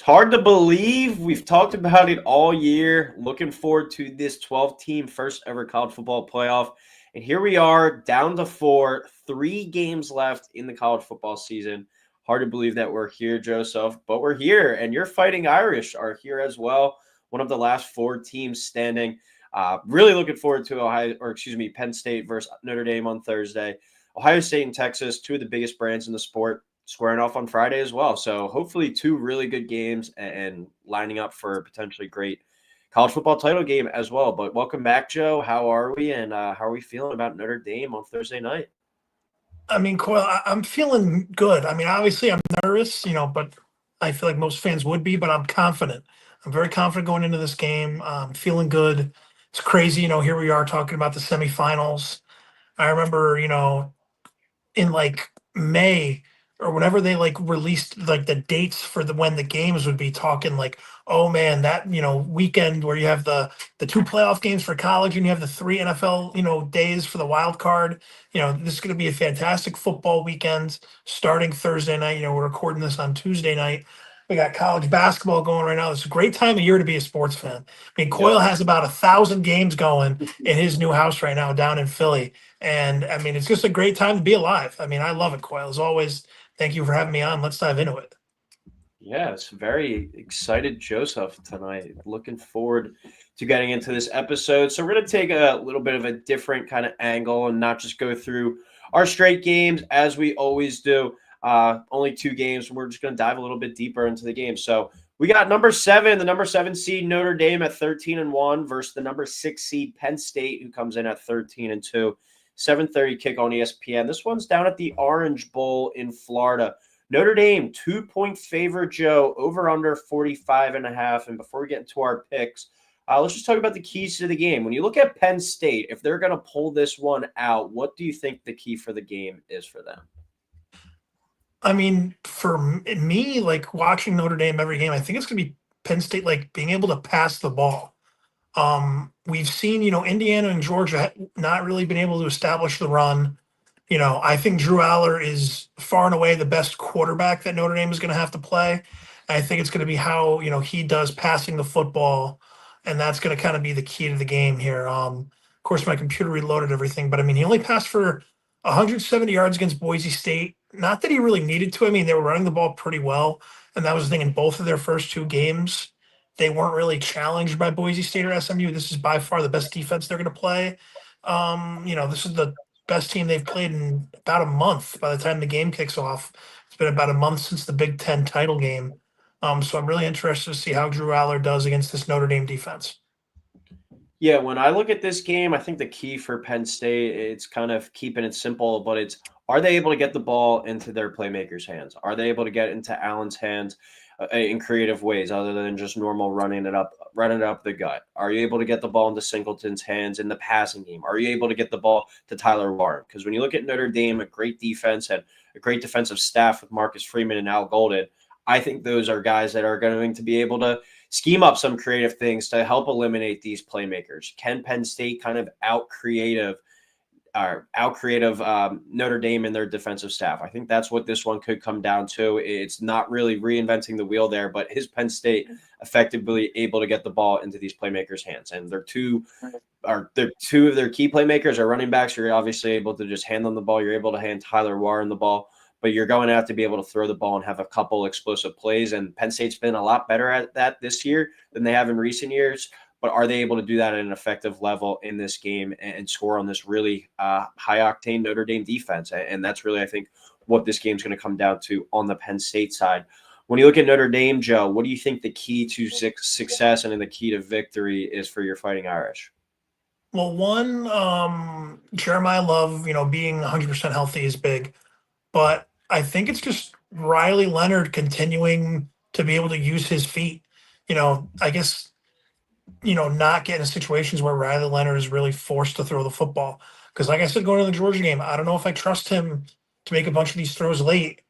hard to believe. We've talked about it all year. Looking forward to this 12-team first ever college football playoff. And here we are, down to four, 3 games left in the college football season. Hard to believe that we're here, Joseph, but we're here. And your Fighting Irish are here as well. One of the last 4 teams standing. Really looking forward to Penn State versus Notre Dame on Thursday. Ohio State and Texas, 2 of the biggest brands in the sport, squaring off on Friday as well. So hopefully 2 really good games and lining up for a potentially great college football title game as well. But welcome back, Joe. How are we? And how are we feeling about Notre Dame on Thursday night? I mean, Coyle, I'm feeling good. I mean, obviously, I'm nervous, but I feel like most fans would be, but I'm confident. I'm very confident going into this game. I'm feeling good. It's crazy, here we are talking about the semifinals. I remember, in like May or whenever they like released like the dates for when the games would be talking like, oh man, that weekend where you have the 2 playoff games for college and you have the 3 NFL days for the wild card. This is going to be a fantastic football weekend starting Thursday night. We're recording this on Tuesday night. We got college basketball going right now. It's a great time of year to be a sports fan. I mean, Coyle has about 1,000 games going in his new house right now down in Philly. And I mean, it's just a great time to be alive. I mean, I love it, Coyle. As always, thank you for having me on. Let's dive into it. Yes, very excited, Joseph, tonight. Looking forward to getting into this episode. So we're going to take a little bit of a different kind of angle and not just go through our straight games as we always do. Only 2 games. We're just going to dive a little bit deeper into the game. So we got the number 7 seed Notre Dame at 13-1 versus the number 6 seed Penn State, who comes in at 13-2. 7:30 kick on ESPN. This one's down at the Orange Bowl in Florida. Notre Dame, 2-point favorite, Joe, over under 45.5. And before we get into our picks, let's just talk about the keys to the game. When you look at Penn State, if they're going to pull this one out, what do you think the key for the game is for them? I mean, for me, like watching Notre Dame every game, I think it's going to be Penn State, like being able to pass the ball. We've seen, Indiana and Georgia not really been able to establish the run. I think Drew Aller is far and away the best quarterback that Notre Dame is going to have to play. I think it's going to be how, he does passing the football, and that's going to kind of be the key to the game here. Of course, my computer reloaded everything, but I mean, he only passed for 170 yards against Boise State. Not that he really needed to. I mean, they were running the ball pretty well, and that was the thing in both of their first 2 games. They weren't really challenged by Boise State or SMU. This is by far the best defense they're going to play. This is the best team they've played in about a month by the time the game kicks off. It's been about a month since the Big Ten title game. So I'm really interested to see how Drew Aller does against this Notre Dame defense. Yeah, when I look at this game, I think the key for Penn State, it's kind of keeping it simple, but it's, are they able to get the ball into their playmakers' hands? Are they able to get into Allen's hands in creative ways other than just normal running it up the gut? Are you able to get the ball into Singleton's hands in the passing game? Are you able to get the ball to Tyler Warren? Because when you look at Notre Dame, a great defense and a great defensive staff with Marcus Freeman and Al Golden, I think those are guys that are going to be able to scheme up some creative things to help eliminate these playmakers. Can Penn State kind of out creative Notre Dame and their defensive staff? I think that's what this one could come down to. It's not really reinventing the wheel there, but is Penn State effectively able to get the ball into these playmakers' hands? And they're two of their key playmakers are running backs. You're obviously able to just hand them the ball. You're able to hand Tyler Warren the ball, but you're going to have to be able to throw the ball and have a couple explosive plays. And Penn State's been a lot better at that this year than they have in recent years. But are they able to do that at an effective level in this game and score on this really high-octane Notre Dame defense? And that's really, I think, what this game's going to come down to on the Penn State side. When you look at Notre Dame, Joe, what do you think the key to success and the key to victory is for your Fighting Irish? Well, one, Jeremiah Love, being 100% healthy is big. But I think it's just Riley Leonard continuing to be able to use his feet. I guess, not get in situations where Riley Leonard is really forced to throw the football. Because like I said, going to the Georgia game, I don't know if I trust him to make a bunch of these throws late.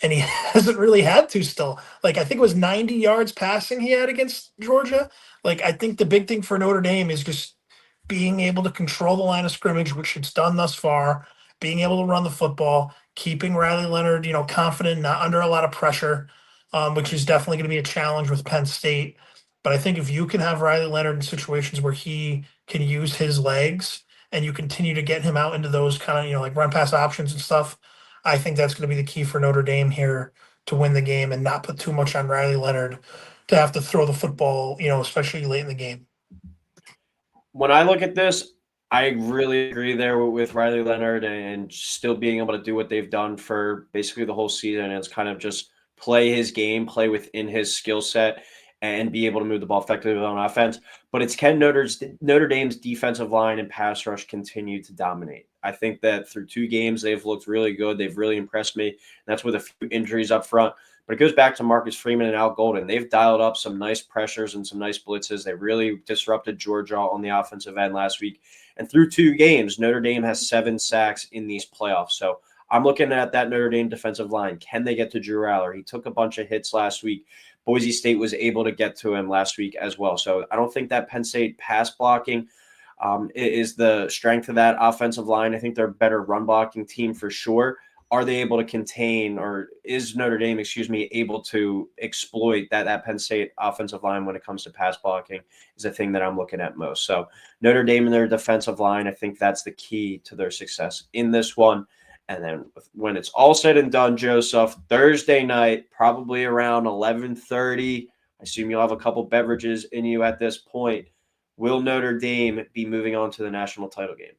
And he hasn't really had to still. Like, I think it was 90 yards passing he had against Georgia. Like, I think the big thing for Notre Dame is just being able to control the line of scrimmage, which it's done thus far, being able to run the football, keeping Riley Leonard, confident, not under a lot of pressure. which is definitely going to be a challenge with Penn State. But I think if you can have Riley Leonard in situations where he can use his legs and you continue to get him out into those kind of, like run pass options and stuff, I think that's going to be the key for Notre Dame here to win the game and not put too much on Riley Leonard to have to throw the football, especially late in the game. When I look at this, I really agree there with Riley Leonard and still being able to do what they've done for basically the whole season. And it's kind of just play his game, play within his skill set, and be able to move the ball effectively on offense. But it's can Notre Dame's defensive line and pass rush continue to dominate. I think that through 2 games, they've looked really good. They've really impressed me. And that's with a few injuries up front. But it goes back to Marcus Freeman and Al Golden. They've dialed up some nice pressures and some nice blitzes. They really disrupted Georgia on the offensive end last week. And through 2 games, Notre Dame has 7 sacks in these playoffs. So I'm looking at that Notre Dame defensive line. Can they get to Drew Aller? He took a bunch of hits last week. Boise State was able to get to him last week as well. So I don't think that Penn State pass blocking is the strength of that offensive line. I think they're a better run blocking team for sure. Are they able to contain, or is Notre Dame, able to exploit that Penn State offensive line when it comes to pass blocking is the thing that I'm looking at most. So Notre Dame and their defensive line, I think that's the key to their success in this one. And then when it's all said and done, Joseph, Thursday night, probably around 11:30, I assume you'll have a couple beverages in you at this point. Will Notre Dame be moving on to the national title game?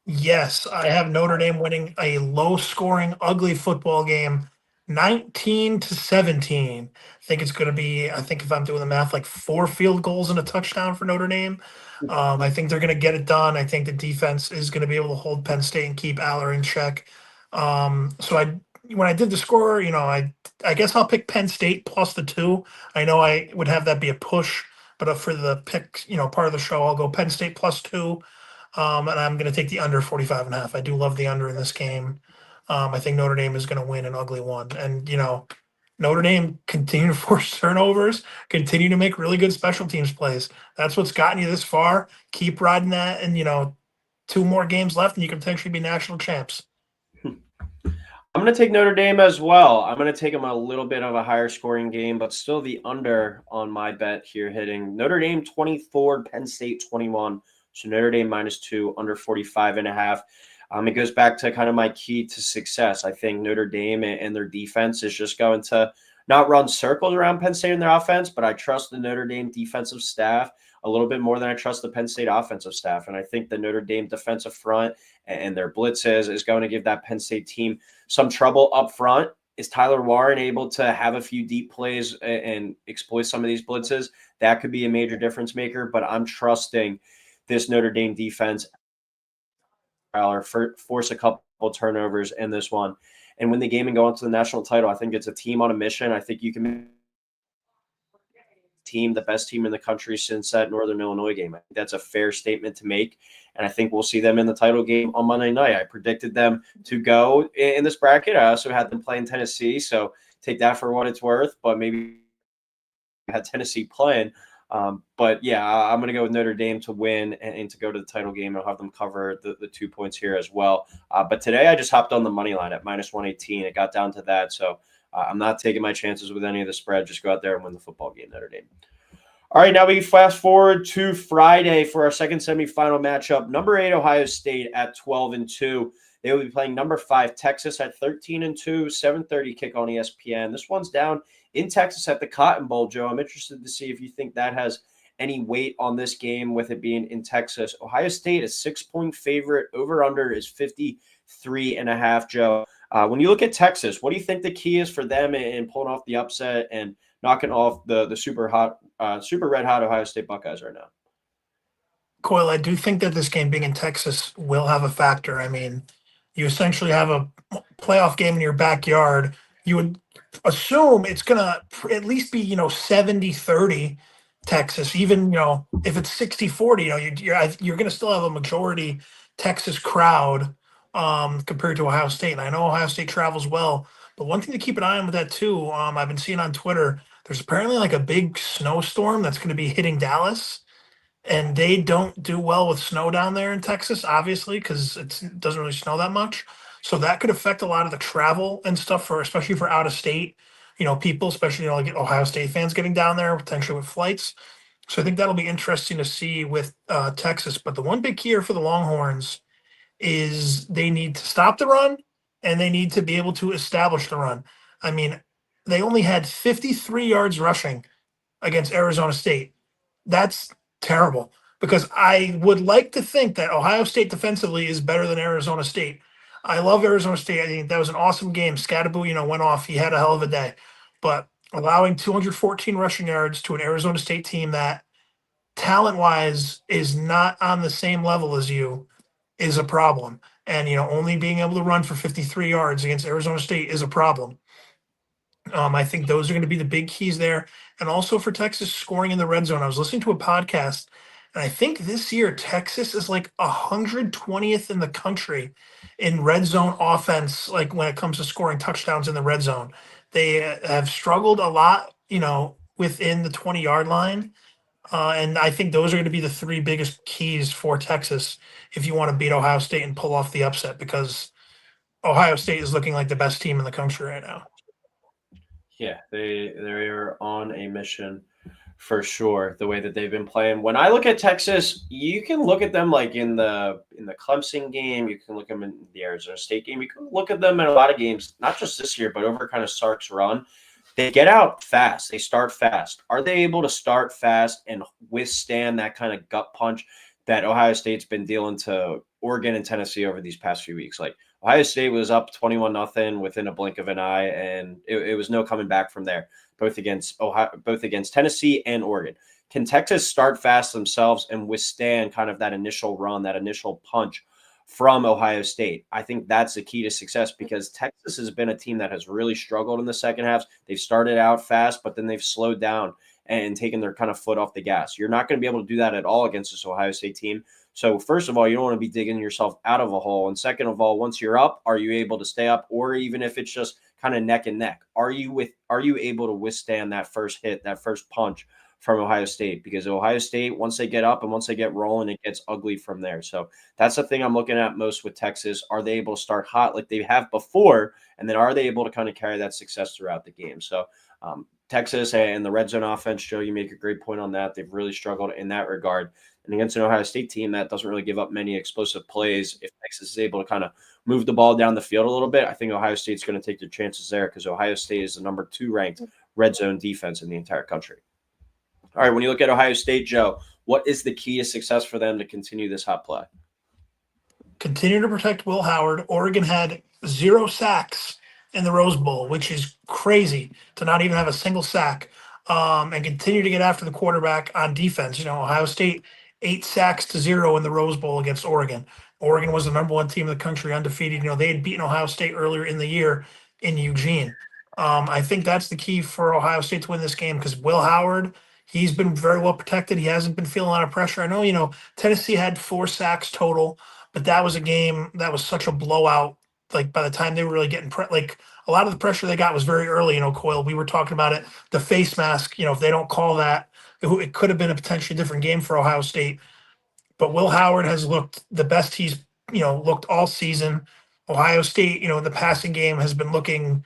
Yes, I have Notre Dame winning a low-scoring, ugly football game, 19-17. I think if I'm doing the math, like 4 field goals and a touchdown for Notre Dame. I think they're going to get it done. I think the defense is going to be able to hold Penn State and keep Aller in check. When I did the score, I guess I'll pick Penn State plus the 2. I know I would have that be a push, but for the pick, part of the show, I'll go Penn State plus 2. And I'm going to take the under 45.5. I do love the under in this game. I think Notre Dame is going to win an ugly one. And, Notre Dame continue to force turnovers, continue to make really good special teams plays. That's what's gotten you this far. Keep riding that. And, 2 more games left and you can potentially be national champs. I'm going to take Notre Dame as well. I'm going to take them a little bit of a higher scoring game, but still the under on my bet here, hitting Notre Dame 24, Penn State 21. So Notre Dame -2, under 45.5. It goes back to kind of my key to success. I think Notre Dame and their defense is just going to not run circles around Penn State in their offense, but I trust the Notre Dame defensive staff a little bit more than I trust the Penn State offensive staff. And I think the Notre Dame defensive front and their blitzes is going to give that Penn State team some trouble up front. Is Tyler Warren able to have a few deep plays and exploit some of these blitzes? That could be a major difference maker, but I'm trusting this Notre Dame defense force a couple turnovers in this one and win the game and go on to the national title. I think it's a team on a mission. I think you can the best team in the country since that Northern Illinois game. I think that's a fair statement to make. And I think we'll see them in the title game on Monday night. I predicted them to go in this bracket. I also had them playing Tennessee. So take that for what it's worth, but maybe had Tennessee playing. But yeah, I'm going to go with Notre Dame to win and to go to the title game. I'll have them cover the 2 points here as well. But today I just hopped on the money line at -118. It got down to that. So I'm not taking my chances with any of the spread. Just go out there and win the football game, Notre Dame. All right, now we fast forward to Friday for our second semifinal matchup. Number 8 Ohio State at 12-2. They will be playing number 5 Texas at 13-2. 7:30 kick on ESPN. This one's down in Texas at the Cotton Bowl, Joe. I'm interested to see if you think that has any weight on this game with it being in Texas. Ohio State is 6-point favorite. Over/under is 53.5, Joe. When you look at Texas, what do you think the key is for them in pulling off the upset and knocking off the super red hot Ohio State Buckeyes right now? Coyle, I do think that this game being in Texas will have a factor. I mean, you essentially have a playoff game in your backyard. You would assume it's going to at least be, 70-30 Texas. Even, if it's 60-40, you're going to still have a majority Texas crowd compared to Ohio State. And I know Ohio State travels well, but one thing to keep an eye on with that too, I've been seeing on Twitter, there's apparently like a big snowstorm that's going to be hitting Dallas. And they don't do well with snow down there in Texas, obviously, because it doesn't really snow that much. So that could affect a lot of the travel and stuff especially for out of state. people, especially, like Ohio State fans getting down there potentially with flights. So I think that'll be interesting to see with Texas. But the one big key here for the Longhorns is they need to stop the run and they need to be able to establish the run. I mean, they only had 53 yards rushing against Arizona State. That's terrible because I would like to think that Ohio State defensively is better than Arizona State. I love Arizona State. I think that was an awesome game. Scadaboo, went off. He had a hell of a day. But allowing 214 rushing yards to an Arizona State team that talent wise is not on the same level as you is a problem. And, only being able to run for 53 yards against Arizona State is a problem. I think those are going to be the big keys there. And also for Texas scoring in the red zone. I was listening to a podcast, and I think this year Texas is like 120th in the country in red zone offense, like when it comes to scoring touchdowns in the red zone. They have struggled a lot, within the 20-yard line. And I think those are going to be the three biggest keys for Texas if you want to beat Ohio State and pull off the upset, because Ohio State is looking like the best team in the country right now. Yeah, they are on a mission for sure. The way that they've been playing. When I look at Texas, you can look at them like in the Clemson game. You can look at them in the Arizona State game. You can look at them in a lot of games, not just this year, but over kind of Sark's run. They get out fast. They start fast. Are they able to start fast and withstand that kind of gut punch that Ohio State's been dealing to Oregon and Tennessee over these past few weeks? Like Ohio State was up 21-0 within a blink of an eye, and it was no coming back from there, both against Tennessee and Oregon. Can Texas start fast themselves and withstand kind of that initial run, that initial punch from Ohio State? I think that's the key to success, because Texas has been a team that has really struggled in the second half. They've started out fast, but then they've slowed down and taken their kind of foot off the gas. You're not going to be able to do that at all against this Ohio State team. So first of all, you don't want to be digging yourself out of a hole. And second of all, once you're up, are you able to stay up? Or even if it's just kind of neck and neck, are you able to withstand that first hit, that first punch from Ohio State? Because Ohio State, once they get up and once they get rolling, it gets ugly from there. So that's the thing I'm looking at most with Texas. Are they able to start hot like they have before? And then are they able to kind of carry that success throughout the game? So Texas and the red zone offense, Joe, you make a great point on that. They've really struggled in that regard. And against an Ohio State team that doesn't really give up many explosive plays, if Texas is able to kind of move the ball down the field a little bit, I think Ohio State's going to take their chances there, because Ohio State is the number 2 ranked red zone defense in the entire country. All right, when you look at Ohio State, Joe, what is the key to success for them to continue this hot play? Continue to protect Will Howard. Oregon had 0 sacks in the Rose Bowl, which is crazy to not even have a single sack, and continue to get after the quarterback on defense. Ohio State 8 sacks to 0 in the Rose Bowl against Oregon. Oregon was the number 1 team in the country, undefeated. They had beaten Ohio State earlier in the year in Eugene. I think that's the key for Ohio State to win this game, because Will Howard, he's been very well protected. He hasn't been feeling a lot of pressure. I know, Tennessee had 4 sacks total, but that was a game that was such a blowout. Like by the time they were really getting like a lot of the pressure they got was very early. Coyle, we were talking about it. The face mask, if they don't call that, it could have been a potentially different game for Ohio State. But Will Howard has looked the best he's looked all season. Ohio State, the passing game has been looking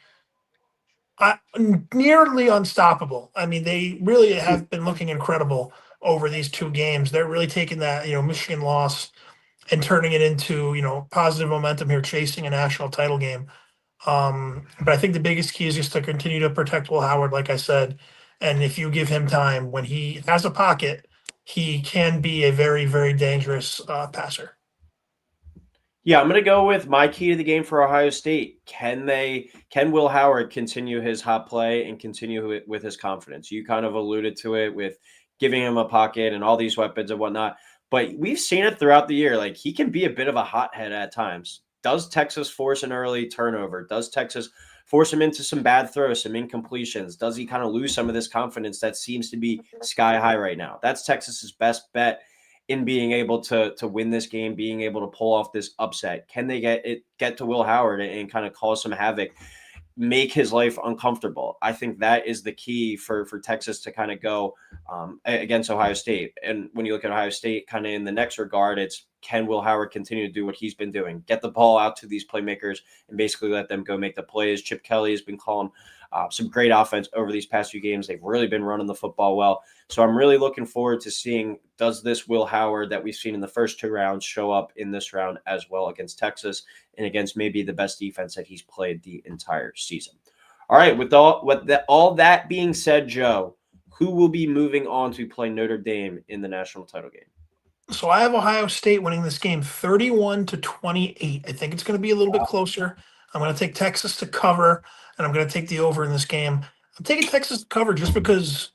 nearly unstoppable. I mean, they really have been looking incredible over these 2 games. They're really taking that Michigan loss and turning it into, positive momentum here, chasing a national title game. But I think the biggest key is just to continue to protect Will Howard, like I said. And if you give him time, when he has a pocket, he can be a very, very dangerous passer. Yeah, I'm going to go with my key to the game for Ohio State. Can Will Howard continue his hot play and continue with his confidence? You kind of alluded to it with giving him a pocket and all these weapons and whatnot. But we've seen it throughout the year. Like, he can be a bit of a hothead at times. Does Texas force an early turnover? Does Texas force him into some bad throws, some incompletions? Does he kind of lose some of this confidence that seems to be sky high right now? That's Texas's best bet in being able to win this game, being able to pull off this upset. Can they get to Will Howard and kind of cause some havoc, make his life uncomfortable? I think that is the key for Texas to kind of go against Ohio State. And when you look at Ohio State, kind of in the next regard, it's, can Will Howard continue to do what he's been doing? Get the ball out to these playmakers and basically let them go make the plays. Chip Kelly has been calling Some great offense over these past few games. They've really been running the football well. So I'm really looking forward to seeing, does this Will Howard that we've seen in the first 2 rounds show up in this round as well against Texas and against maybe the best defense that he's played the entire season. All right, with all that being said, Joe, who will be moving on to play Notre Dame in the national title game? So I have Ohio State winning this game 31-28. I think it's going to be a little bit closer. I'm going to take Texas to cover, and I'm going to take the over in this game. I'm taking Texas to cover just because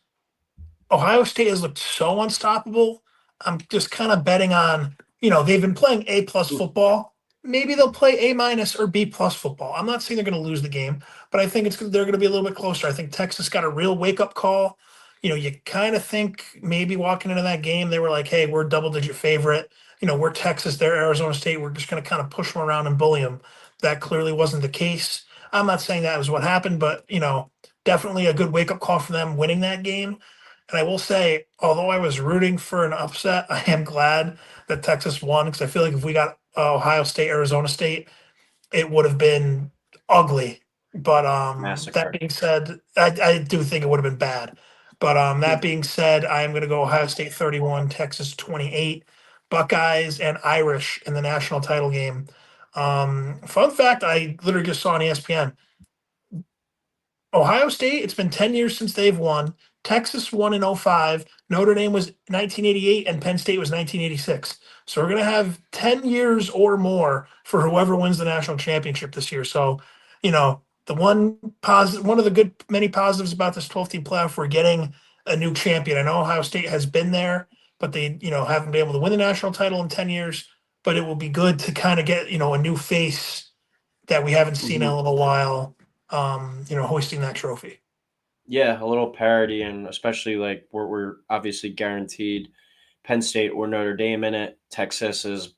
Ohio State has looked so unstoppable. I'm just kind of betting on, they've been playing A plus football. Maybe they'll play A minus or B plus football. I'm not saying they're going to lose the game, but I think they're going to be a little bit closer. I think Texas got a real wake up call. You kind of think maybe walking into that game, they were like, hey, we're double digit favorite. We're Texas, they're Arizona State. We're just going to kind of push them around and bully them. That clearly wasn't the case. I'm not saying that was what happened, but, definitely a good wake up call for them winning that game. And I will say, although I was rooting for an upset, I am glad that Texas won because I feel like if we got Ohio State, Arizona State, it would have been ugly. But that Massacre. being said, I do think it would have been bad. But that being said, I am going to go Ohio State 31, Texas 28, Buckeyes and Irish in the national title game. Fun fact, I literally just saw on ESPN. Ohio State, it's been 10 years since they've won. Texas won in 05. Notre Dame was 1988, and Penn State was 1986. So we're going to have 10 years or more for whoever wins the national championship this year. So, the one of the many positives about this 12 team playoff, we're getting a new champion. I know Ohio State has been there, but they, haven't been able to win the national title in 10 years. But it will be good to kind of get, a new face that we haven't seen in a little while, hoisting that trophy. Yeah, a little parody, and especially like we're obviously guaranteed Penn State or Notre Dame in it. Texas has,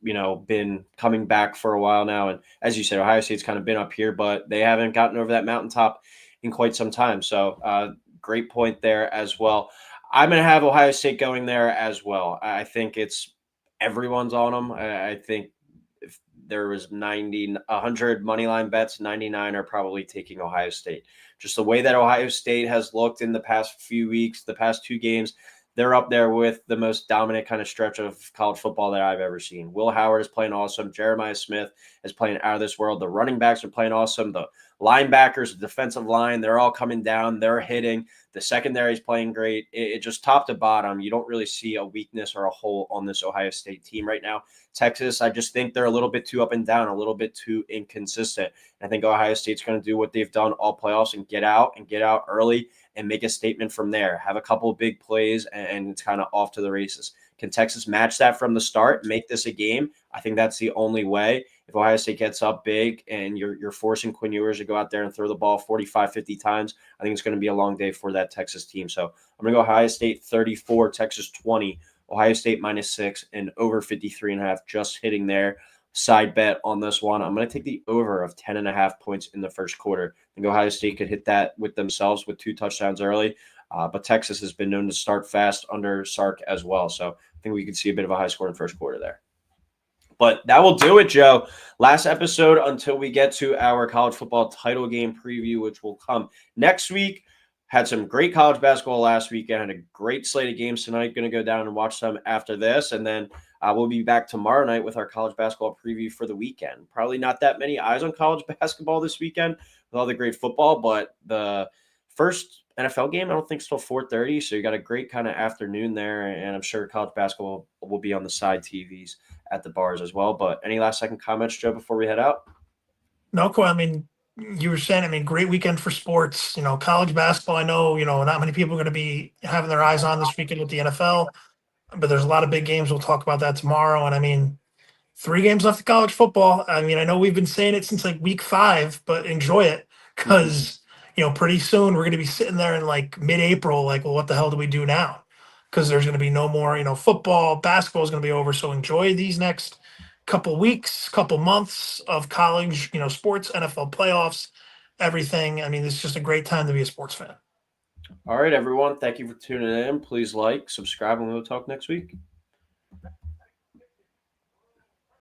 been coming back for a while now. And as you said, Ohio State's kind of been up here, but they haven't gotten over that mountaintop in quite some time. So great point there as well. I'm going to have Ohio State going there as well. I think it's everyone's on them. I think if there was 100 money line bets, 99 are probably taking Ohio State. Just the way that Ohio State has looked in the past few weeks, the past 2 games, they're up there with the most dominant kind of stretch of college football that I've ever seen. Will Howard is playing awesome. Jeremiah Smith is playing out of this world. The running backs are playing awesome. The linebackers, the defensive line, they're all coming down. They're hitting. The secondary is playing great. It just top to bottom, you don't really see a weakness or a hole on this Ohio State team right now. Texas, I just think they're a little bit too up and down, a little bit too inconsistent. I think Ohio State's going to do what they've done all playoffs and get out early and make a statement from there. Have a couple of big plays, and it's kind of off to the races. Can Texas match that from the start, make this a game? I think that's the only way. If Ohio State gets up big and you're forcing Quinn Ewers to go out there and throw the ball 45, 50 times, I think it's going to be a long day for that Texas team. So I'm going to go Ohio State 34, Texas 20, Ohio State -6, and over 53.5, just hitting there. Side bet on this one. I'm going to take the over of 10.5 points in the first quarter. I think Ohio State could hit that with themselves with 2 touchdowns early. But Texas has been known to start fast under Sark as well. So I think we could see a bit of a high score in first quarter there. But that will do it, Joe. Last episode until we get to our college football title game preview, which will come next week. Had some great college basketball last weekend. Had a great slate of games tonight. Going to go down and watch some after this. And then we'll be back tomorrow night with our college basketball preview for the weekend. Probably not that many eyes on college basketball this weekend with all the great football, but the first NFL game, I don't think it's till 4:30. So you got a great kind of afternoon there. And I'm sure college basketball will be on the side TVs at the bars as well. But any last second comments, Joe, before we head out? No, I mean, you were saying, great weekend for sports. College basketball, I know, not many people are going to be having their eyes on this weekend with the NFL, but there's a lot of big games. We'll talk about that tomorrow. And 3 games left of college football. I know we've been saying it since like week 5, but enjoy it because, pretty soon we're going to be sitting there in like mid-April, like, well, what the hell do we do now? Because there's going to be no more, football, basketball is going to be over. So enjoy these next couple weeks, couple months of college, sports, NFL playoffs, everything. It's just a great time to be a sports fan. All right, everyone. Thank you for tuning in. Please like, subscribe, and we'll talk next week.